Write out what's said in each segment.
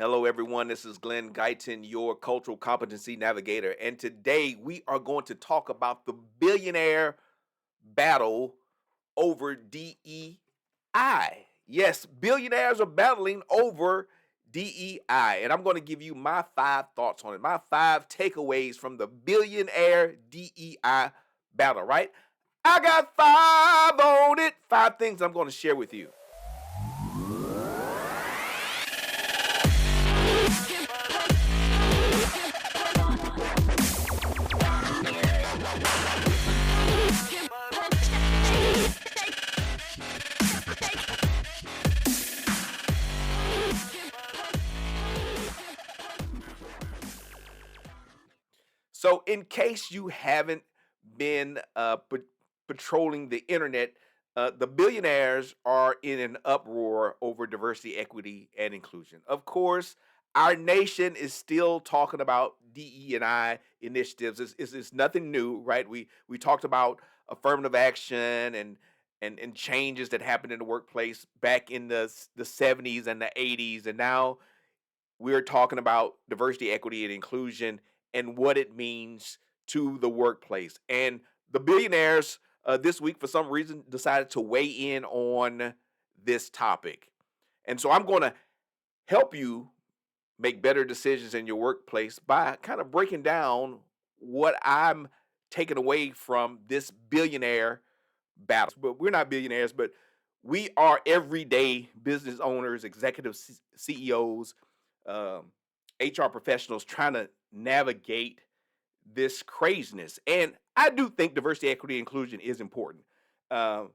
Hello, everyone. This is Glen, Guyton, your cultural competency navigator. And today we are going to talk about the billionaire battle over DEI. Yes, billionaires are battling over DEI. And I'm going to give you my 5 thoughts on it, my 5 takeaways from the billionaire DEI battle, right? I got 5 on it. 5 things I'm going to share with you. So, in case you haven't been patrolling the internet, the billionaires are in an uproar over diversity, equity, and inclusion. Of course, our nation is still talking about DE and I initiatives. It's nothing new, right? We talked about affirmative action and changes that happened in the workplace back in the 70s and the 80s, and now we're talking about diversity, equity, and inclusion and what it means to the workplace. And the billionaires this week, for some reason, decided to weigh in on this topic. And so I'm going to help you make better decisions in your workplace by kind of breaking down what I'm taking away from this billionaire battle. But we're not billionaires, but we are everyday business owners, executive CEOs, um, HR professionals trying to navigate this craziness. And I do think diversity, equity, inclusion is important um,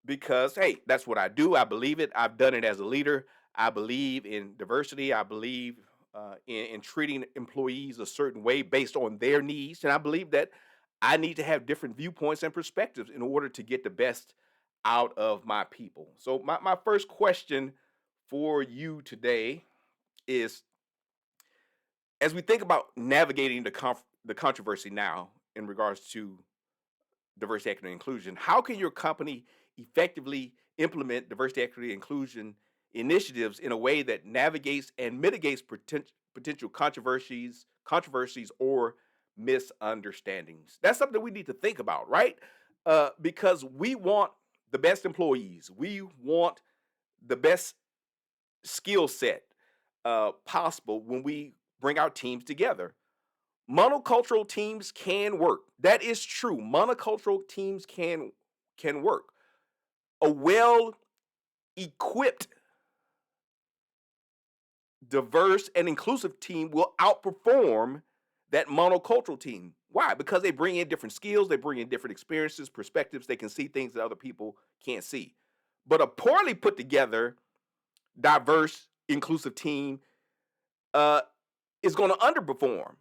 because, hey, that's what I do. I believe it. I've done it as a leader. I believe in diversity. I believe in treating employees a certain way based on their needs. And I believe that I need to have different viewpoints and perspectives in order to get the best out of my people. So, my first question for you today is, as we think about navigating the controversy now in regards to diversity, equity, and inclusion, how can your company effectively implement diversity, equity, and inclusion initiatives in a way that navigates and mitigates potential controversies or misunderstandings? That's something we need to think about, right? Because we want the best employees, we want the best skill set possible when we bring our teams together. Monocultural teams can work. That is true. Monocultural teams can work. A well equipped, diverse, and inclusive team will outperform that monocultural team. Why? Because they bring in different skills, they bring in different experiences, perspectives, they can see things that other people can't see. But a poorly put together, diverse, inclusive team uh, is going to underperform.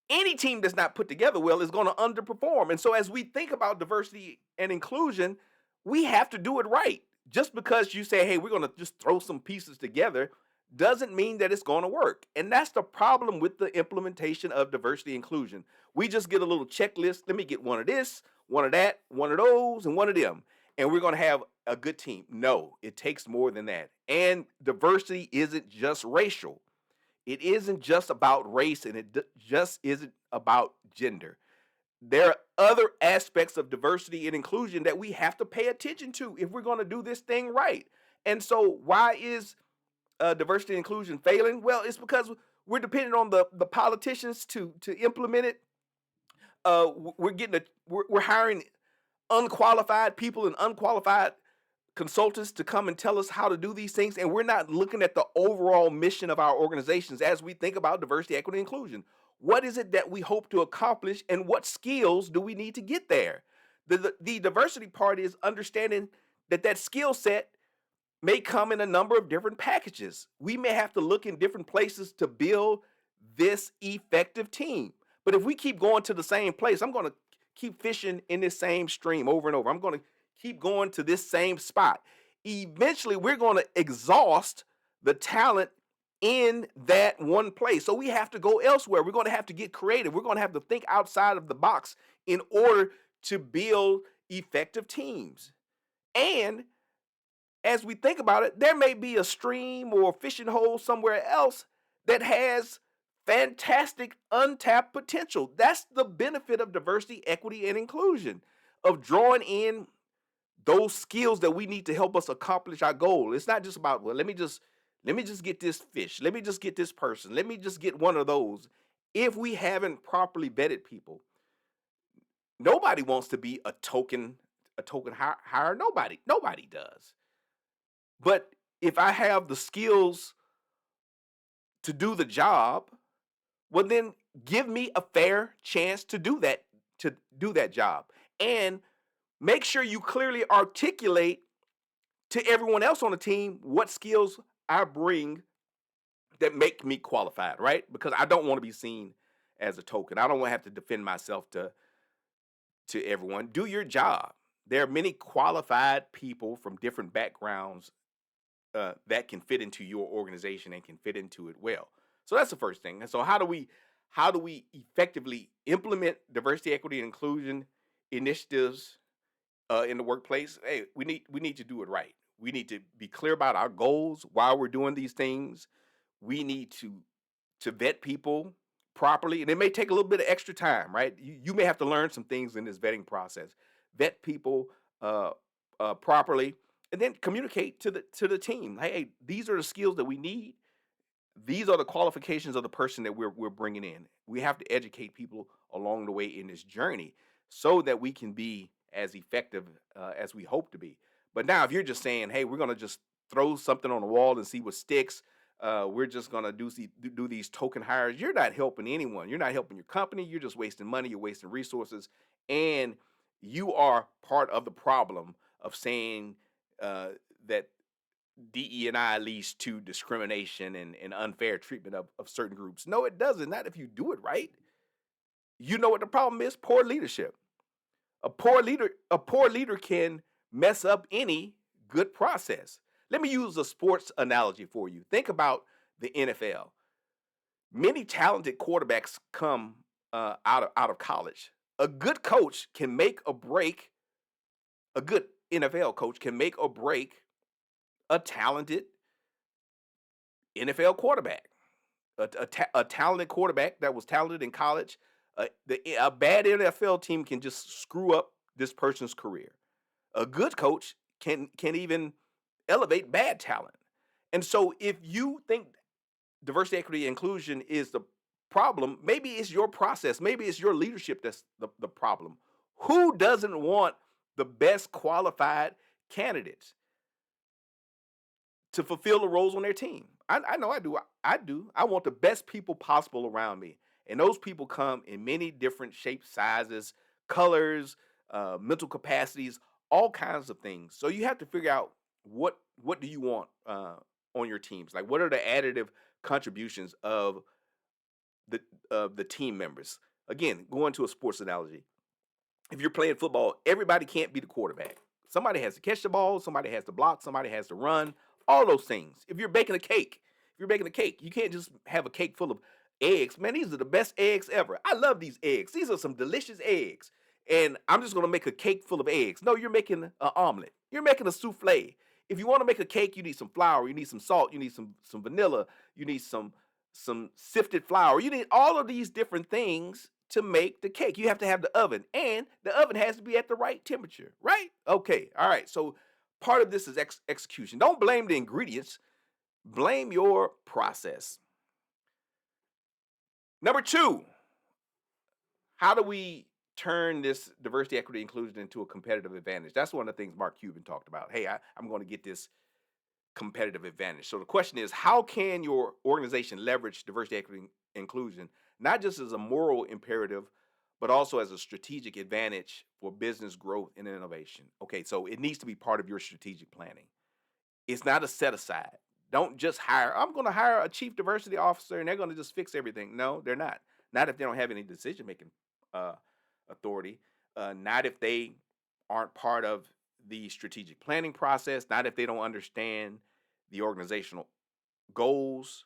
Any team that's not put together well is going to underperform. And so, as we think about diversity and inclusion, we have to do it right. Just because you say, hey, we're going to just throw some pieces together doesn't mean that it's going to work. And that's the problem with the implementation of diversity inclusion. We just get a little checklist. Let me get one of this, one of that, one of those, and one of them. And we're going to have a good team. No, it takes more than that. And diversity isn't just racial. It isn't just about race, and just isn't about gender. There are other aspects of diversity and inclusion that we have to pay attention to if we're going to do this thing right. And so, why is diversity and inclusion failing? Well, it's because we're dependent on the politicians to implement it. We're hiring unqualified people and unqualified consultants to come and tell us how to do these things, and we're not looking at the overall mission of our organizations as we think about diversity, equity, and inclusion. What is it that we hope to accomplish, and what skills do we need to get there? The diversity part is understanding that skill set may come in a number of different packages. We may have to look in different places to build this effective team. But if we keep going to the same place, I'm going to keep fishing in this same stream over and over. I'm going to keep going to this same spot. Eventually, we're going to exhaust the talent in that one place. So we have to go elsewhere. We're going to have to get creative. We're going to have to think outside of the box in order to build effective teams. And as we think about it, there may be a stream or a fishing hole somewhere else that has fantastic untapped potential. That's the benefit of diversity, equity, and inclusion, of drawing in those skills that we need to help us accomplish our goal. It's not just about, well, let me just get this fish. Let me just get this person. Let me just get one of those. If we haven't properly vetted people, nobody wants to be a token hire. Nobody does. But if I have the skills to do the job, well then give me a fair chance to do that job. And make sure you clearly articulate to everyone else on the team what skills I bring that make me qualified, right? Because I don't want to be seen as a token. I don't want to have to defend myself to everyone. Do your job. There are many qualified people from different backgrounds that can fit into your organization and can fit into it well. So that's the first thing. And so how do we effectively implement diversity, equity, and inclusion initiatives in the workplace? Hey, we need to do it right. We need to be clear about our goals while we're doing these things. We need to vet people properly, and it may take a little bit of extra time, right? You may have to learn some things in this vetting process. Vet people uh, properly, and then communicate to the team. Hey, these are the skills that we need. These are the qualifications of the person that we're bringing in. We have to educate people along the way in this journey so that we can be as effective as we hope to be. But now, if you're just saying, "Hey, we're gonna just throw something on the wall and see what sticks," we're just gonna do these token hires. You're not helping anyone. You're not helping your company. You're just wasting money. You're wasting resources, and you are part of the problem of saying that DE&I leads to discrimination and unfair treatment of certain groups. No, it doesn't. Not if you do it right. You know what the problem is? Poor leadership. A poor leader can mess up any good process. Let me use a sports analogy for you. Think about the NFL. Many talented quarterbacks come out of college. A good coach can make or break. A good NFL coach can make or break a talented NFL quarterback. A talented quarterback that was talented in college. A bad NFL team can just screw up this person's career. A good coach can even elevate bad talent. And so, if you think diversity, equity, inclusion is the problem, maybe it's your process, maybe it's your leadership that's the problem. Who doesn't want the best qualified candidates to fulfill the roles on their team? I know I do. I do. I want the best people possible around me. And those people come in many different shapes, sizes, colors, mental capacities, all kinds of things. So you have to figure out what do you want on your teams? Like, what are the additive contributions of the team members? Again, going to a sports analogy, if you're playing football, everybody can't be the quarterback. Somebody has to catch the ball, somebody has to block, somebody has to run, all those things. If you're baking a cake, you can't just have a cake full of eggs. Man, these are the best eggs ever. I love these eggs. These are some delicious eggs. And I'm just going to make a cake full of eggs. No, you're making an omelet. You're making a souffle. If you want to make a cake, you need some flour, you need some salt, you need some vanilla, you need some sifted flour. You need all of these different things to make the cake. You have to have the oven, and the oven has to be at the right temperature, right? Okay, all right. So part of this is execution. Don't blame the ingredients, blame your process. Number two, how do we turn this diversity, equity, inclusion into a competitive advantage? That's one of the things Mark Cuban talked about. Hey, I'm going to get this competitive advantage. So the question is, how can your organization leverage diversity, equity, inclusion, not just as a moral imperative, but also as a strategic advantage for business growth and innovation? Okay, so it needs to be part of your strategic planning. It's not a set aside. Don't just hire. I'm going to hire a chief diversity officer and they're going to just fix everything. No, they're not. Not if they don't have any decision making uh, authority. Not if they aren't part of the strategic planning process. Not if they don't understand the organizational goals.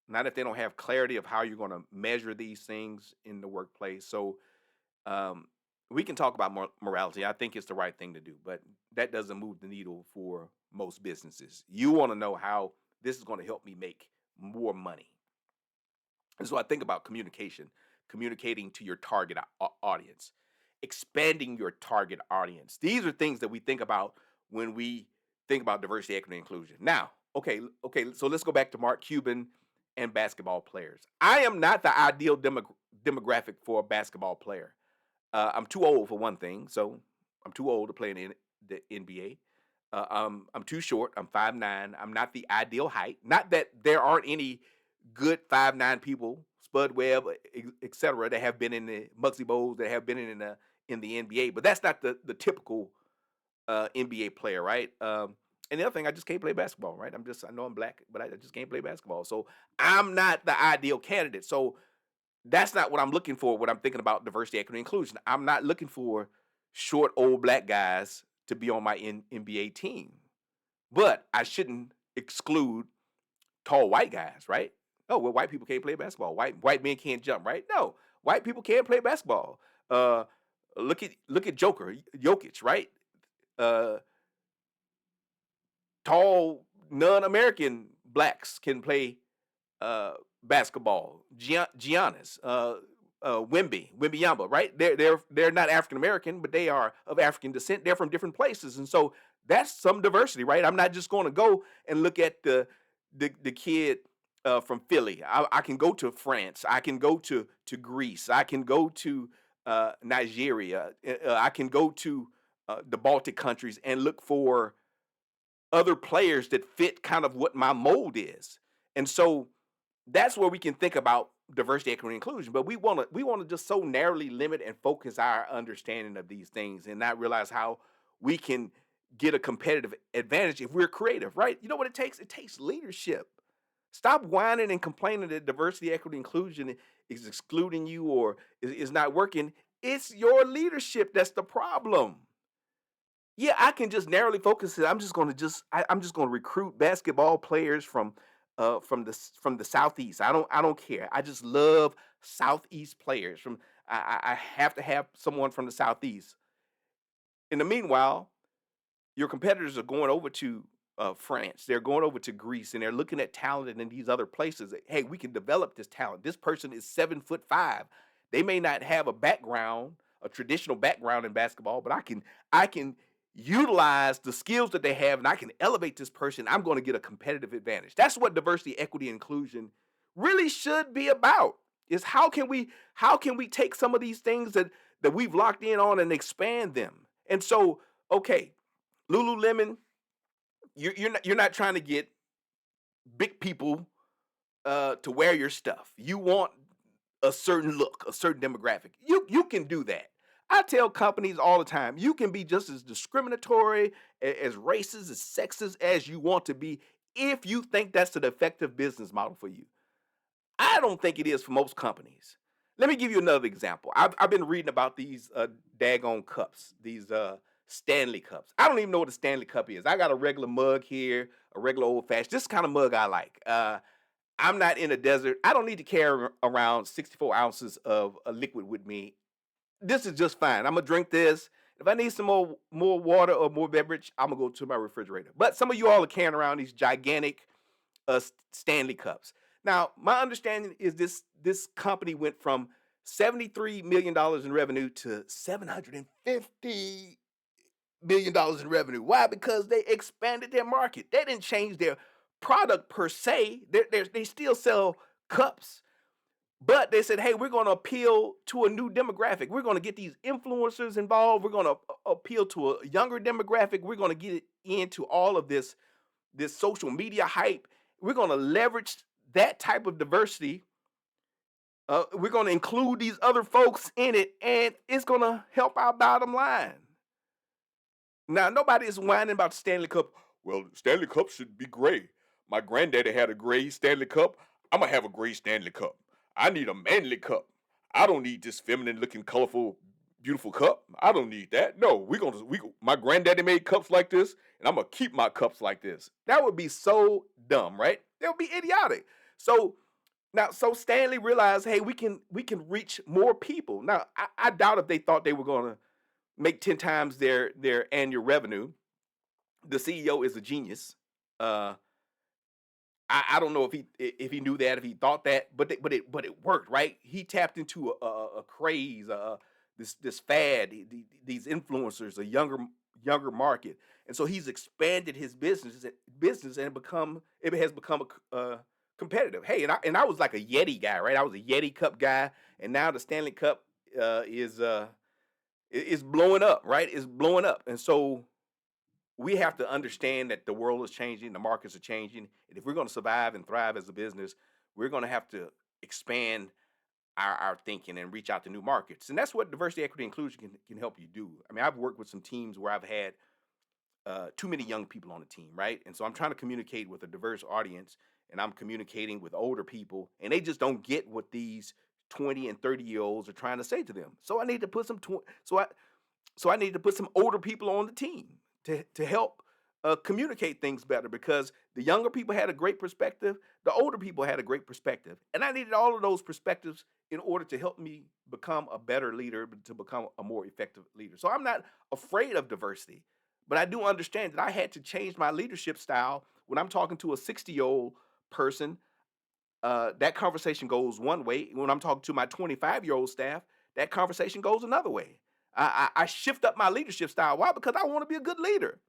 Not if they don't have clarity of how you're going to measure these things in the workplace. So um, we can talk about morality. I think it's the right thing to do, but that doesn't move the needle for most businesses. You want to know how this is going to help me make more money. And so I think about communication, communicating to your target audience, expanding your target audience. These are things that we think about when we think about diversity, equity, and inclusion. Now, okay, so let's go back to Mark Cuban and basketball players. I am not the ideal demographic for a basketball player. I'm too old for one thing, so I'm too old to play in the NBA. I'm too short. I'm 5'9". I'm not the ideal height. Not that there aren't any good 5'9" people, Spud Webb, etc., that have been in the Muggsy Bowls, that have been in the NBA, but that's not the typical NBA player, right? And the other thing, I just can't play basketball, right? I know I'm black, but I just can't play basketball. So I'm not the ideal candidate. So that's not what I'm looking for when I'm thinking about diversity, equity, inclusion. I'm not looking for short, old black guys to be on my NBA team. But I shouldn't exclude tall white guys, right? Oh, well, white people can't play basketball. White men can't jump, right? No, white people can't play basketball. Uh, look at Jokic, right? Uh, Tall non-American blacks can play uh, basketball. Giannis, Wembyamba, right? They're not African American, but they are of African descent. They're from different places, and so that's some diversity, right? I'm not just going to go and look at the kid from Philly. I can go to France. I can go to Greece. I can go to Nigeria. I can go to the Baltic countries and look for other players that fit kind of what my mold is. And so that's where we can think about diversity, equity, and inclusion. But we want to just so narrowly limit and focus our understanding of these things and not realize how we can get a competitive advantage if we're creative, right? You know what it takes? It takes leadership. Stop whining and complaining that diversity, equity, inclusion is excluding you or is not working. It's your leadership that's the problem. Yeah, I can just narrowly focus it. I'm just going to recruit basketball players from the southeast. I don't care. I just love southeast players. I have to have someone from the southeast. In the meanwhile, your competitors are going over to France. They're going over to Greece, and they're looking at talent in these other places. Hey, we can develop this talent. This person is 7'5". They may not have a traditional background in basketball, but I can utilize the skills that they have, and I can elevate this person. I'm going to get a competitive advantage. That's what diversity, equity, and inclusion really should be about. Is how can we take some of these things that we've locked in on and expand them? And so, okay, Lululemon, you're not trying to get big people to wear your stuff. You want a certain look, a certain demographic. You can do that. I tell companies all the time, you can be just as discriminatory, as racist, as sexist as you want to be if you think that's an effective business model for you. I don't think it is for most companies. Let me give you another example. I've been reading about these daggone cups, these Stanley cups. I don't even know what a Stanley cup is. I got a regular mug here, a regular old fashioned. This kind of mug I like. I'm not in a desert. I don't need to carry around 64 ounces of a liquid with me. This is just fine. I'm gonna drink this. If I need some more water or more beverage, I'm gonna go to my refrigerator. But some of you all are carrying around these gigantic Stanley Cups. Now, my understanding is this company went from $73 million in revenue to $750 million in revenue. Why? Because they expanded their market. They didn't change their product per se. They still sell cups, but they said, hey, we're going to appeal to a new demographic. We're going to get these influencers involved. We're going to appeal to a younger demographic. We're going to get into all of this social media hype. We're going to leverage that type of diversity. We're going to include these other folks in it, and it's going to help our bottom line. Now, nobody is whining about the Stanley Cup. Well, Stanley Cup should be gray. My granddaddy had a gray Stanley Cup. I'm going to have a gray Stanley Cup. I need a manly cup. I don't need this feminine looking, colorful, beautiful cup. I don't need that. No, my granddaddy made cups like this, and I'm gonna keep my cups like this. That would be so dumb, right? That would be idiotic. So Stanley realized, hey, we can reach more people. Now, I doubt if they thought they were gonna make 10 times their annual revenue. The CEO is a genius. Uh, I don't know if he knew that, if he thought that, but it worked, right? He tapped into a craze, this fad, these influencers, a younger market, and so he's expanded his business and it has become competitive. Hey, and I was like a Yeti guy, right? I was a Yeti Cup guy, and now the Stanley Cup is blowing up, right? It's blowing up, and so we have to understand that the world is changing, the markets are changing, and if we're going to survive and thrive as a business, we're going to have to expand our thinking and reach out to new markets. And that's what diversity, equity, inclusion can help you do. I mean, I've worked with some teams where I've had too many young people on the team, right? And so I'm trying to communicate with a diverse audience, and I'm communicating with older people, and they just don't get what these 20 and 30-year olds are trying to say to them. So I need to put so I need to put some older people on the team to help communicate things better, because the younger people had a great perspective, the older people had a great perspective, and I needed all of those perspectives in order to help me become a better leader, to become a more effective leader. So I'm not afraid of diversity, but I do understand that I had to change my leadership style. When I'm talking to a 60-year-old person, that conversation goes one way. When I'm talking to my 25-year-old staff, that conversation goes another way. I shift up my leadership style. Why? Because I want to be a good leader.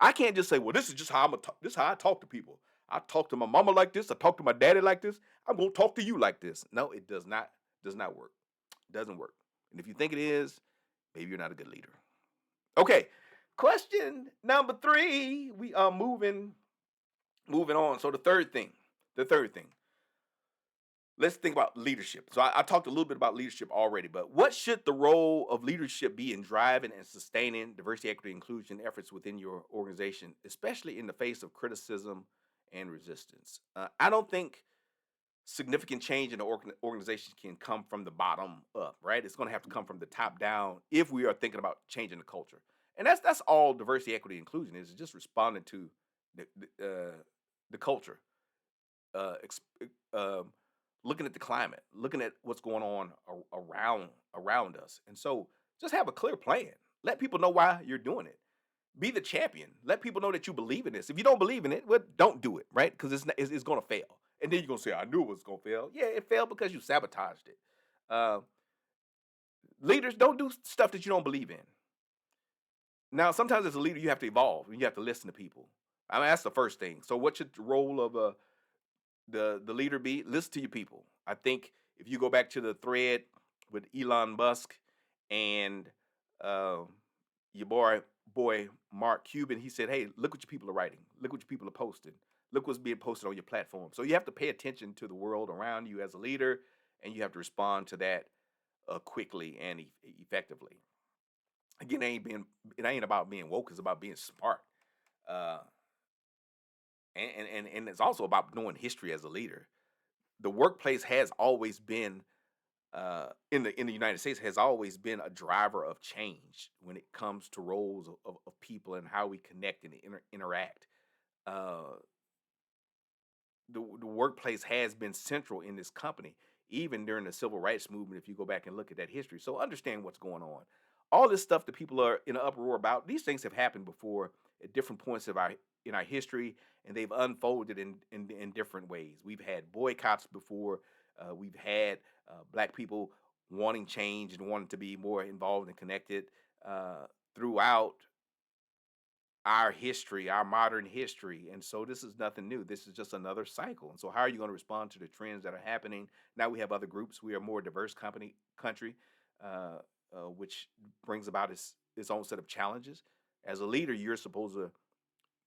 I can't just say, "Well, this is just how this is how I talk to people. I talk to my mama like this. I talk to my daddy like this. I'm gonna talk to you like this." No, it does not work. It doesn't work. And if you think it is, maybe you're not a good leader. Okay. Question number 3. We are moving on. So the third thing. Let's think about leadership. So I talked a little bit about leadership already, but what should the role of leadership be in driving and sustaining diversity, equity, inclusion efforts within your organization, especially in the face of criticism and resistance? I don't think significant change in the organization can come from the bottom up, right? It's going to have to come from the top down if we are thinking about changing the culture. And that's all diversity, equity, inclusion is just responding to the culture, uh, ex- um, looking at the climate, looking at what's going on around us, and so just have a clear plan. Let people know why you're doing it. Be the champion. Let people know that you believe in this. If you don't believe in it, well, don't do it, right? Because it's going to fail, and then you're going to say, "I knew it was going to fail." Yeah, it failed because you sabotaged it. Uh, Leaders don't do stuff that you don't believe in. Now, sometimes as a leader, you have to evolve and you have to listen to people. I mean, that's the first thing. So, what should the role of the leader be? Listen to your people. I think if you go back to the thread with Elon Musk and uh, your boy Mark Cuban, he said, "Hey, look what your people are writing. Look what your people are posting. Look what's being posted on your platform." So you have to pay attention to the world around you as a leader, and you have to respond to that quickly and effectively. Again, it ain't about being woke. It's about being smart. Uh, and it's also about knowing history as a leader. The workplace has always been in the United States has always been a driver of change when it comes to roles of people and how we connect and interact. Uh, the workplace has been central in this company, even during the civil rights movement. If you go back and look at that history, so understand what's going on. All this stuff that people are in an uproar about, these things have happened before at different points of our in our history, and they've unfolded in different ways. We've had boycotts before. We've had black people wanting change and wanting to be more involved and connected uh, throughout our history, our modern history. And so this is nothing new. This is just another cycle. And so how are you going to respond to the trends that are happening? Now we have other groups. We are a more diverse country, uh, which brings about its own set of challenges. As a leader, you're supposed to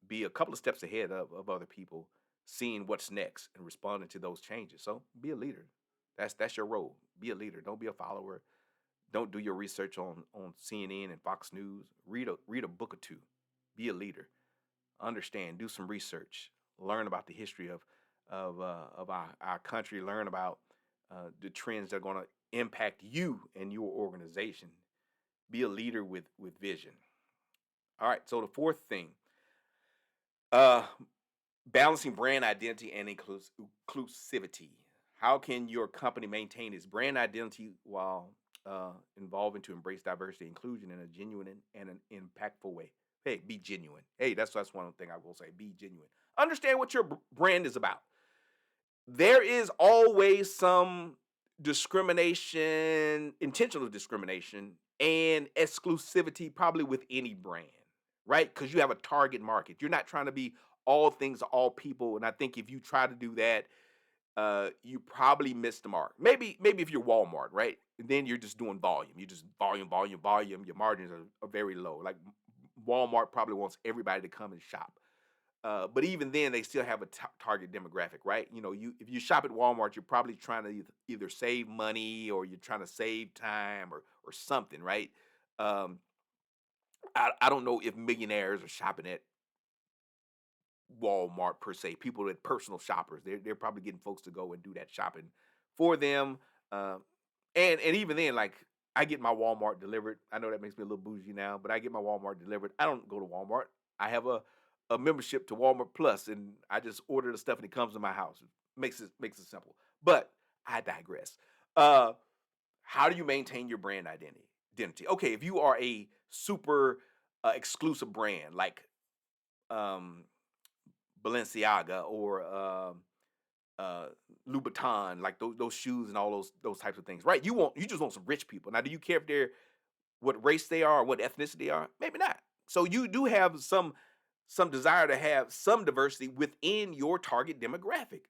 be a couple of steps ahead of other people, seeing what's next and responding to those changes. So be a leader. That's your role. Be a leader. Don't be a follower. Don't do your research on CNN and Fox News. Read a book or two. Be a leader. Understand. Do some research. Learn about the history of our country. Learn about the trends that are going to impact you and your organization. Be a leader with vision. All right. So the fourth thing, uh, balancing brand identity and inclusivity. How can your company maintain its brand identity while involving to embrace diversity and inclusion in a genuine and an impactful way? Hey, be genuine. Hey, that's one thing I will say. Be genuine. Understand what your brand is about. there is always some discrimination, intentional discrimination, and exclusivity probably with any brand, right? Because you have a target market. You're not trying to be all things to all people. And I think if you try to do that, you probably miss the mark. Maybe if you're Walmart, right? And then you're just doing volume. You just volume, volume, volume. Your margins are very low. Like Walmart probably wants everybody to come and shop. But even then, they still have a target demographic, right? You know, if you shop at Walmart, you're probably trying to either save money or you're trying to save time or something, right? Um, I don't know if millionaires are shopping at Walmart per se. People that personal shoppers, they're probably getting folks to go and do that shopping for them. Um, and even then, like I get my Walmart delivered. I know that makes me a little bougie now, but I get my Walmart delivered. I don't go to Walmart. I have a membership to Walmart Plus, and I just order the stuff and it comes to my house. Makes it simple. But I digress. Uh, how do you maintain your brand identity? Identity. Okay, if you are a super exclusive brand like um, Balenciaga or uh, Louboutin, like those shoes and all those types of things, right? You just want some rich people. Now, do you care if they're what race they are or what ethnicity they are? Maybe not. So you do have some desire to have some diversity within your target demographic.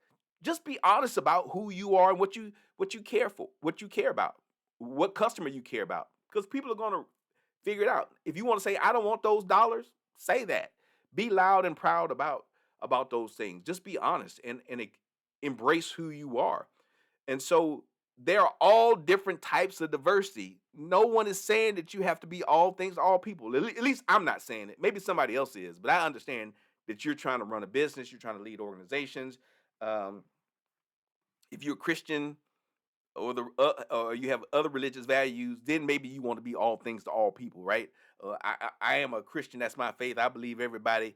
Just be honest about who you are and what you care for, what you care about, what customer you care about, because people are going to figure it out. If you want to say I don't want those dollars, say that. Be loud and proud about those things. Just be honest and embrace who you are. And so there are all different types of diversity. No one is saying that you have to be all things to all people. At least I'm not saying it. Maybe somebody else is, but I understand that you're trying to run a business, you're trying to lead organizations. Um, if you're a Christian or you have other religious values, then maybe you want to be all things to all people, right? I am a Christian. That's my faith. I believe everybody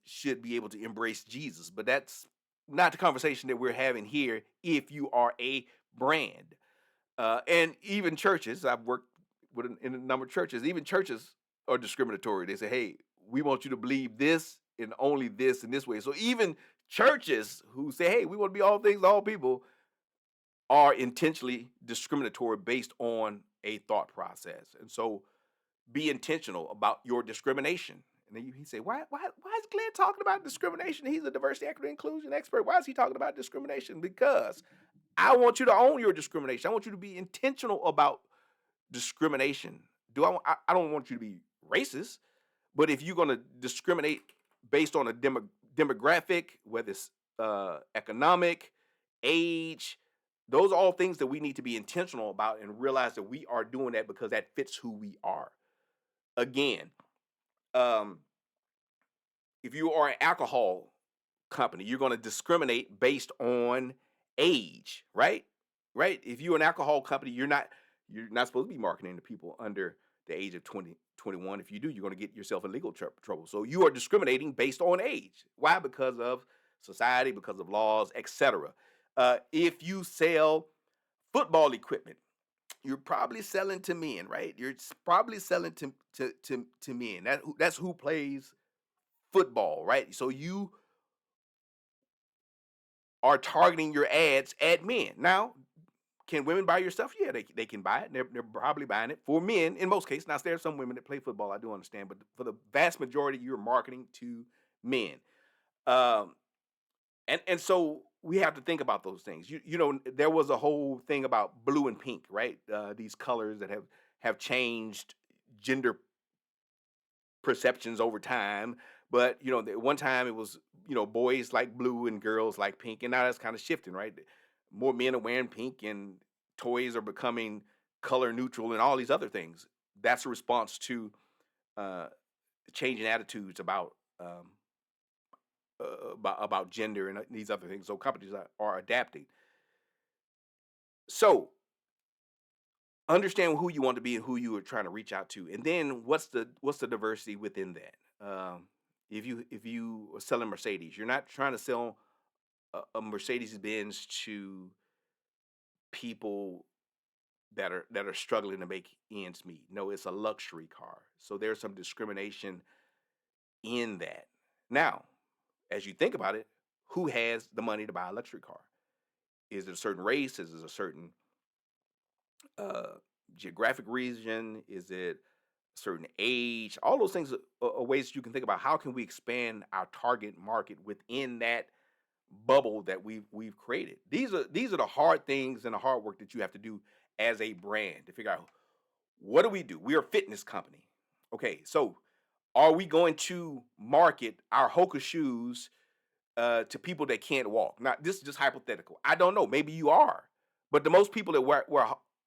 should be able to embrace Jesus, but that's not the conversation that we're having here. If you are a brand, and even churches, I've worked in a number of churches. Even churches are discriminatory. They say, "Hey, we want you to believe this and only this in this way." So even churches who say, "Hey, we want to be all things to all people," are intentionally discriminatory based on a thought process. And so be intentional about your discrimination. And then he say, why is Glenn talking about discrimination? He's a diversity, equity, inclusion expert. Why is he talking about discrimination? Because I want you to own your discrimination. I want you to be intentional about discrimination. I don't want you to be racist, but if you're going to discriminate based on a demographic, whether it's economic, age, those are all things that we need to be intentional about and realize that we are doing that because that fits who we are. Again, um, if you are an alcohol company, you're going to discriminate based on age, right? Right? If you're an alcohol company, you're not supposed to be marketing to people under the age of 20, 21. If you do, you're going to get yourself in legal trouble. So you are discriminating based on age. Why? Because of society, because of laws, etc. If you sell football equipment, you're probably selling to men, right? You're probably selling to men. That's who plays football, right? So you are targeting your ads at men. Now, can women buy your stuff? Yeah, they can buy it. They're probably buying it for men in most cases. Now, there are some women that play football. I do understand, but for the vast majority, you're marketing to men. Um, and so we have to think about those things. You know, there was a whole thing about blue and pink, right? These colors that have changed gender perceptions over time. But at one time it was boys like blue and girls like pink, and now that's kind of shifting, right? More men are wearing pink, and toys are becoming color neutral, and all these other things. That's a response to uh, changing attitudes about gender and these other things. So companies are adapting. So understand who you want to be and who you are trying to reach out to, and then what's the diversity within that. If you are selling Mercedes, you're not trying to sell a Mercedes Benz to people that are struggling to make ends meet. No, it's a luxury car. So there's some discrimination in that. Now, as you think about it, who has the money to buy a luxury car? Is it a certain race? Is it a certain uh, geographic region? Is it a certain age? All those things are ways you can think about how can we expand our target market within that bubble that we've created. These are the hard things and the hard work that you have to do as a brand to figure out what do we do. We're a fitness company. Okay, so are we going to market our Hoka shoes to people that can't walk? Now, this is just hypothetical. I don't know. Maybe you are, but the most people that wear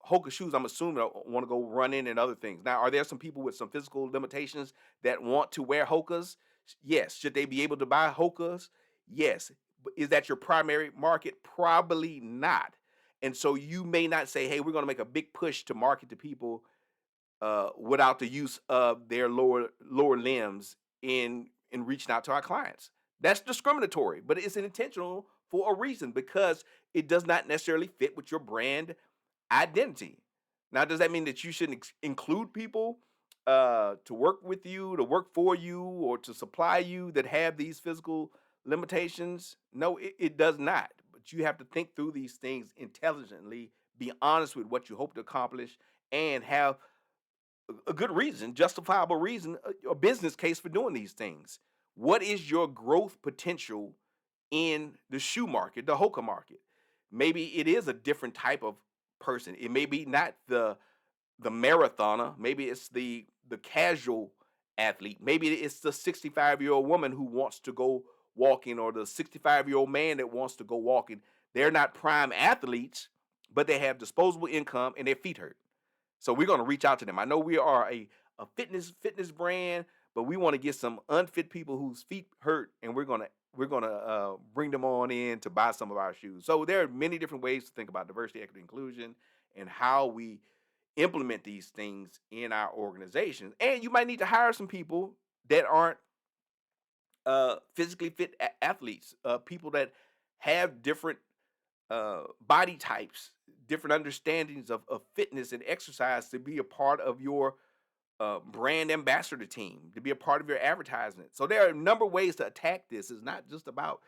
Hoka shoes, I'm assuming, want to go running and other things. Now, are there some people with some physical limitations that want to wear Hokas? Yes. Should they be able to buy Hokas? Yes. But is that your primary market? Probably not. And so you may not say, "Hey, we're going to make a big push to market to people without the use of their lower limbs in reaching out to our clients." That's discriminatory, but it's intentional for a reason because it does not necessarily fit with your brand identity. Now, does that mean that you shouldn't include people to work with you, to work for you, or to supply you that have these physical limitations? No, it does not. But you have to think through these things intelligently, be honest with what you hope to accomplish, and have a good reason, justifiable reason, a business case for doing these things. What is your growth potential in the shoe market, the Hoka market? Maybe it is a different type of person. It may be not the marathoner. Maybe it's the casual athlete. Maybe it's the 65-year-old woman who wants to go walking, or the 65-year-old man that wants to go walking. They're not prime athletes, but they have disposable income and their feet hurt. So we're going to reach out to them. I know we are a fitness brand, but we want to get some unfit people whose feet hurt, and we're gonna bring them on in to buy some of our shoes. So there are many different ways to think about diversity, equity, inclusion, and how we implement these things in our organizations. And you might need to hire some people that aren't physically fit athletes, people that have different body types, different understandings of fitness and exercise to be a part of your brand ambassador team, to be a part of your advertisement. So there are a number of ways to attack this. It's not just about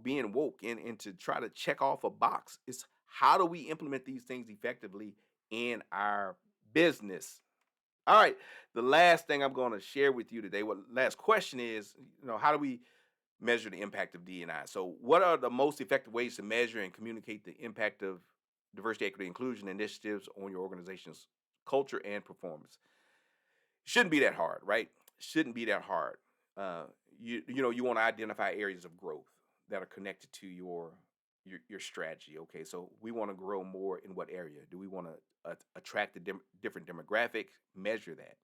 being woke and to try to check off a box. It's how do we implement these things effectively in our business? All right. The last thing I'm going to share with you today, what last question is, how do we measure the impact of D&I? So what are the most effective ways to measure and communicate the impact of diversity, equity, inclusion initiatives on your organization's culture and performance? Shouldn't be that hard, right? Shouldn't be that hard. You want to identify areas of growth that are connected to your strategy. Okay, so we want to grow more in what area? Do we want to attract a different demographic? Measure that.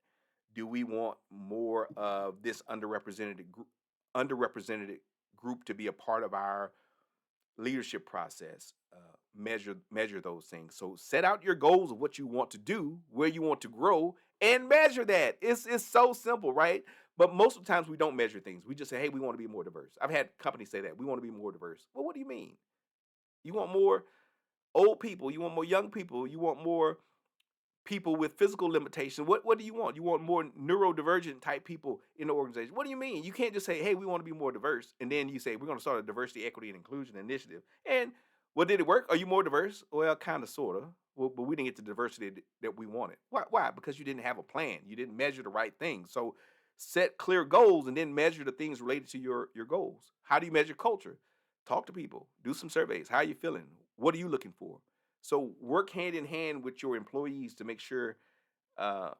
Do we want more of this underrepresented group to be a part of our leadership process? Measure those things. So set out your goals of what you want to do, where you want to grow, and measure that. It's so simple, right? But most of the times we don't measure things. We just say, "Hey, we want to be more diverse." I've had companies say that we want to be more diverse. Well, what do you mean? You want more old people? You want more young people? You want more people with physical limitations? What do you want? You want more neurodivergent type people in the organization? What do you mean? You can't just say, "Hey, we want to be more diverse," and then you say, "We're going to start a diversity, equity, and inclusion initiative." And well, did it work? Are you more diverse? Well, kind of, sort of. Well, but we didn't get the diversity that we wanted. Why? Because you didn't have a plan. You didn't measure the right things. So set clear goals and then measure the things related to your goals. How do you measure culture? Talk to people. Do some surveys. How are you feeling? What are you looking for? So work hand in hand with your employees to make sure uh,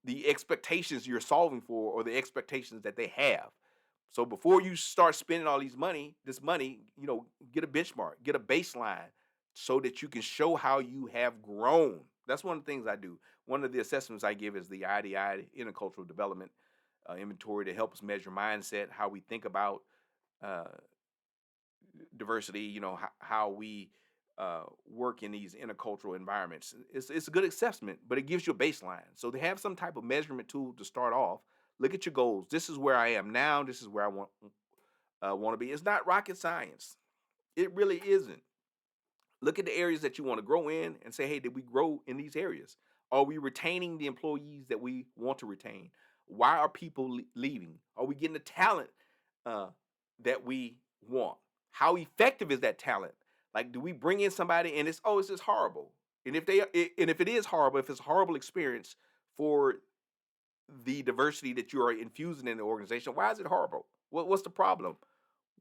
the expectations you're solving for, or the expectations that they have. So before you start spending all this money, get a benchmark, get a baseline, so that you can show how you have grown. That's one of the things I do. One of the assessments I give is the IDI, Intercultural Development Inventory, to help us measure mindset, how we think about uh, diversity. How we work in these intercultural environments. It's a good assessment, but it gives you a baseline. So they have some type of measurement tool to start off. Look at your goals. This is where I am now. This is where I want to be. It's not rocket science. It really isn't. Look at the areas that you want to grow in and say, "Hey, did we grow in these areas? Are we retaining the employees that we want to retain? Why are people leaving? Are we getting the talent uh, that we want? How effective is that talent? Like, do we bring in somebody and it's just horrible? And if it is horrible, if it's a horrible experience for the diversity that you are infusing in the organization, why is it horrible? What's the problem?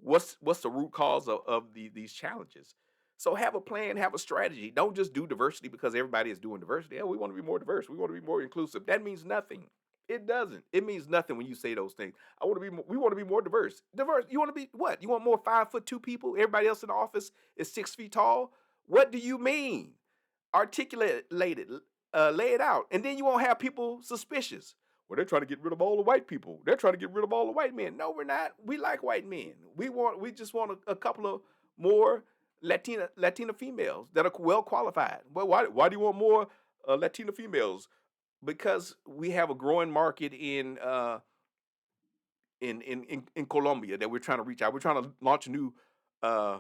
What's the root cause of these challenges? So have a plan, have a strategy. Don't just do diversity because everybody is doing diversity. Oh, we want to be more diverse. We want to be more inclusive. That means nothing. It doesn't. It means nothing when you say those things. I want to be. We want to be more diverse. Diverse. You want to be what? You want more 5'2" people? Everybody else in the office is 6 feet tall. What do you mean? Articulate it, lay it out, and then you won't have people suspicious. Well, they're trying to get rid of all the white people. They're trying to get rid of all the white men. No, we're not. We like white men. We just want a couple of more Latina females that are well qualified. Well, why do you want more Latina females? Because we have a growing market in Colombia that we're trying to reach out. We're trying to launch a new uh,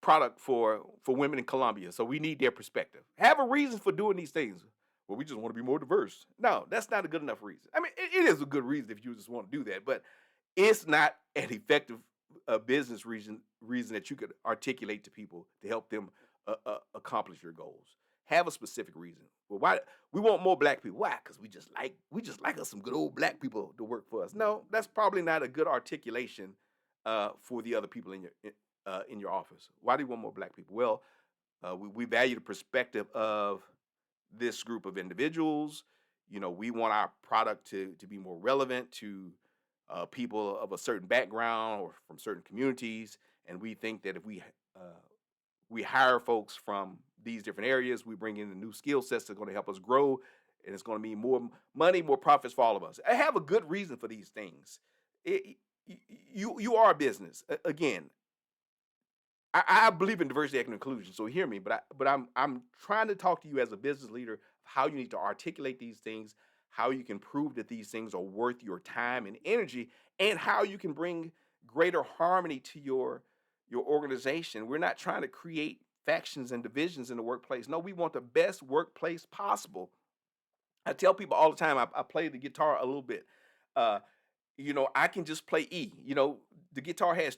product for women in Colombia, so we need their perspective. Have a reason for doing these things. Well, we just want to be more diverse. No, that's not a good enough reason. I mean, it is a good reason if you just want to do that, but it's not an effective business reason that you could articulate to people to help them accomplish your goals. Have a specific reason. Well, why we want more black people? Why? Because we just like us some good old black people to work for us. No, that's probably not a good articulation for the other people in your office. Why do you want more black people? Well, we value the perspective of this group of individuals. We want our product to be more relevant to people of a certain background or from certain communities, and we think that if we hire folks from these different areas, we bring in the new skill sets that are going to help us grow, and it's going to mean more money, more profits for all of us. I have a good reason for these things. You are a business. Again, I believe in diversity, equity, and inclusion. So hear me, but I'm trying to talk to you as a business leader of how you need to articulate these things, how you can prove that these things are worth your time and energy, and how you can bring greater harmony to your organization. We're not trying to create factions and divisions in the workplace. No, we want the best workplace possible. I tell people all the time. I play the guitar a little bit. Uh, I can just play E. The guitar has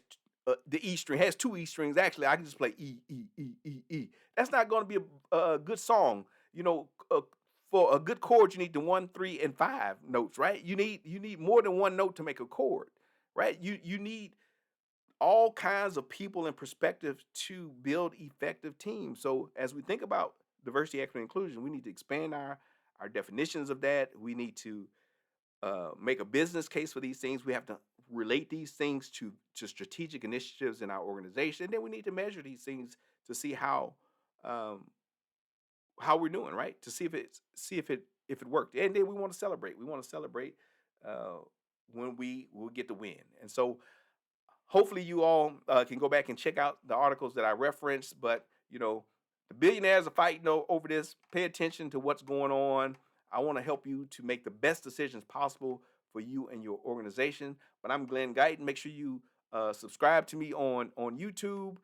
the E string has two E strings. Actually, I can just play E, E, E, E, E. That's not going to be a good song. For a good chord, you need the 1, 3, and 5 notes, right? You need more than one note to make a chord, right? You need all kinds of people and perspectives to build effective teams. So as we think about diversity, equity, and inclusion, we need to expand our definitions of that. We need to make a business case for these things. We have to relate these things to strategic initiatives in our organization. And then we need to measure these things to see um, how we're doing, right? To see if it worked. And then we want to celebrate. We want to celebrate uh, when we will get the win. And so hopefully you all can go back and check out the articles that I referenced. But the billionaires are fighting over this. Pay attention to what's going on. I want to help you to make the best decisions possible for you and your organization. But I'm Glen Guyton. Make sure you subscribe to me on YouTube.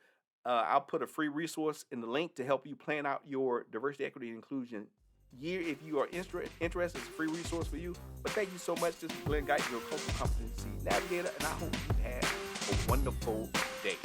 I'll put a free resource in the link to help you plan out your diversity, equity, and inclusion year. If you are interested, it's a free resource for you. But thank you so much. This is Glen Guyton, your cultural competency navigator, and I hope you have a wonderful day.